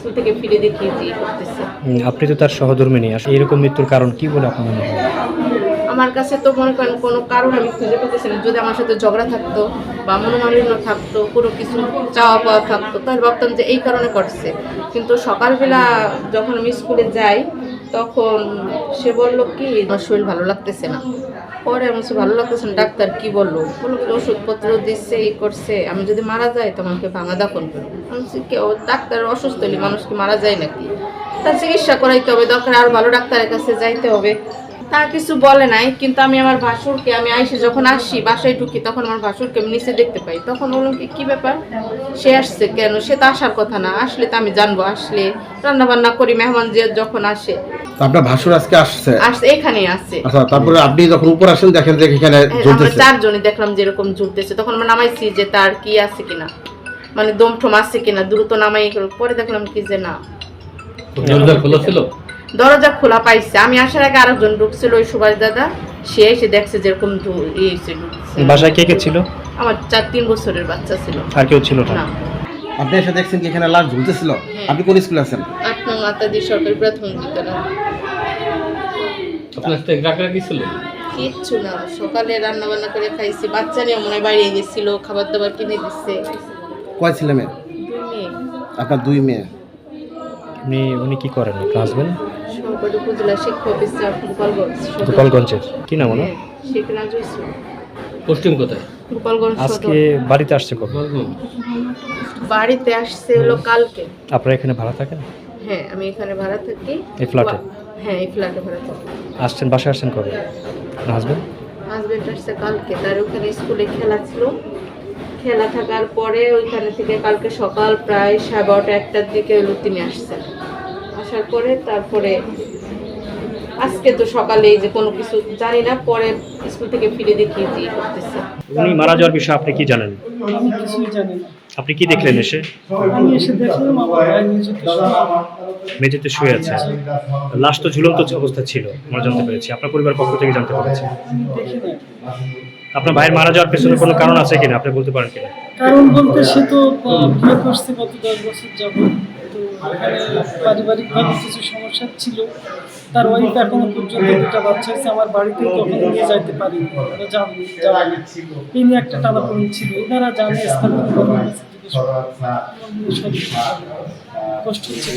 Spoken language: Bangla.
স্কুল থেকে ফিরে দেখি যে করতেছে। আপনি তো তার সহধর্মিণী, আসলে এরকম মৃত্যুর কারণ কি বলে আপনার মনে হয়? আমার কাছে তো মনে করেন কোনো কারণ আমি খুঁজে পেতেছি না। যদি আমার সাথে ঝগড়া থাকতো বা মনোমালিন্য থাকতো, কোনো কিছু চাওয়া পাওয়া থাকতো, তাহলে ভাবতাম যে এই কারণে করছে। কিন্তু সকালবেলা যখন আমি স্কুলে যাই তখন সে বললো কি আমার শরীর ভালো লাগতেছে না। পরে আমার কাছে ভালো লাগতেছে না, ডাক্তার কি বললো কি ওষুধপত্র দিচ্ছে এই করছে, আমি যদি মারা যাই তোমাকে ভাঙা দাফন করবো। আমি বলছি, কেউ ডাক্তার অসুস্থ হলে মানুষ কি মারা যায় নাকি? তার চিকিৎসা করাইতে হবে, দরকার আরো ভালো ডাক্তারের কাছে যাইতে হবে। তা কিছু বলে নাই, কিন্তু আমি আমার ভাসুরকে আমি আইসে যখন আসি বাসায় ঢুকি তখন আমার ভাসুরকে আমি নিচে দেখতে পাই। তখন বললাম কি ব্যাপার, সে আসছে কেন? সে তো আসার কথা না, আসলে তো আমি জানবো, আসলে রান্না বান্না করি, মেহমান যে যখন আসে। তো আপনার ভাসুর আজকে আসছে? আসছে, এখানেই আছে। আচ্ছা, তারপরে আপনি যখন উপর আসেন দেখেন যে এখানে আমরা জ্বলতেছে। চারজনই দেখলাম যেরকম ঝুলতেছে। তখন আমরা নামাইছি যে তার কি আছে কিনা, মানে দম ঠম আছে কিনা, দ্রুত নামাই। পরে দেখলাম কি যে না, দরজা খোলা ছিল। দরজা খোলা পাইছে। আমি আসার আগে আরেকজন ঢুকছিল, ওই সুভাষ দাদা, সে এসে দেখছে যেরকম ঢুকছে। বাসায় কে কে ছিল? আমার 4-3 বছরের বাচ্চা ছিল। আর কেউ ছিল না? না। আপনি এসে দেখছেন যে এখানে লাশ ঝুলতেছিল? হ্যাঁ। আপনি কোন স্কুলে আছেন? 8 নং আতাদি সরকারি প্রাথমিক বিদ্যালয়। আপনার সাথে রাগারাগি ছিল? কিচ্ছু না, সকালে রান্না বান্না করে খাইছি। বাচ্চা নিয়ে মনে হয় বাইরে গেছিল, খাবার দাবার কিনে দিচ্ছে। কয় ছেলে মেয়ে? 2 মেয়ে। আপনার 2 মেয়ে। উনি কি করেন আপনার হাজবেন্ড? সরকারি উপজেলা শিক্ষা অফিসার গোপালগঞ্জ। গোপালগঞ্জের। কি নাম ওনার? হ্যাঁ, শেখ রাজু ইসলাম। পোস্টিং কোথায়? গোপালগঞ্জ আজকে সদর। বাড়িতে আসছে কখন? বাড়িতে আসছে হলো কালকে। আপনারা এখানে ভাড়া থাকেন? হ্যাঁ, আমি এখানে ভাড়া থাকি। এই ফ্ল্যাটে? হ্যাঁ, এই ফ্ল্যাটে ভাড়া থাকি। আসছেন, বাসায় আসছেন কবে আপনার হাজবেন্ড? হাজবেন্ড আসছে কালকে। তার ওখানে স্কুলে খেলা ছিল, খেলা থাকার পরে ওইখানে থেকে কালকে সকাল প্রায় 12:30-1টার দিকে হলো তিনি আসছেন। আসার পরে তারপরে আজকে তো সকালে এই যে কোনো কিছু জানি না, পরে স্কুল থেকে ফিরে দেখি যে করতেছে। উনি মারা যাওয়ার বিষয়ে আপনি কি জানেন? আমি কিছুই জানি না। আপনি কি দেখলেন এসে? আমি এসে দেখলাম আমার ভাই মেঝেতে শুয়ে আছে, লাশ তো ঝুলন্ত অবস্থা ছিল, আমরা জানতে পেরেছি, আপনার পরিবার পক্ষ থেকে জানতে পেরেছি। দেখি না। আপনার ভাইয়ের মারা যাওয়ার পেছনে কোনো কারণ আছে কিনা আপনি বলতে পারেন কিনা? কারণ বলতে সে তো বিয়ে করছে গত 10 বছর যাবত। তো এখানে পারিবারিকভাবে কিছু সমস্যা ছিল। তার ওয়াইফ এখনো পর্যন্ত 2টা বাচ্চা হয়েছে, আমার বাড়িতে কখনো নিয়ে যাইতে পারিনি। এই নিয়ে একটা টানাপোড়েন ছিল। এনারা জানে, স্থানীয় গভর্নমেন্ট জিজ্ঞেস কষ্ট ছিল।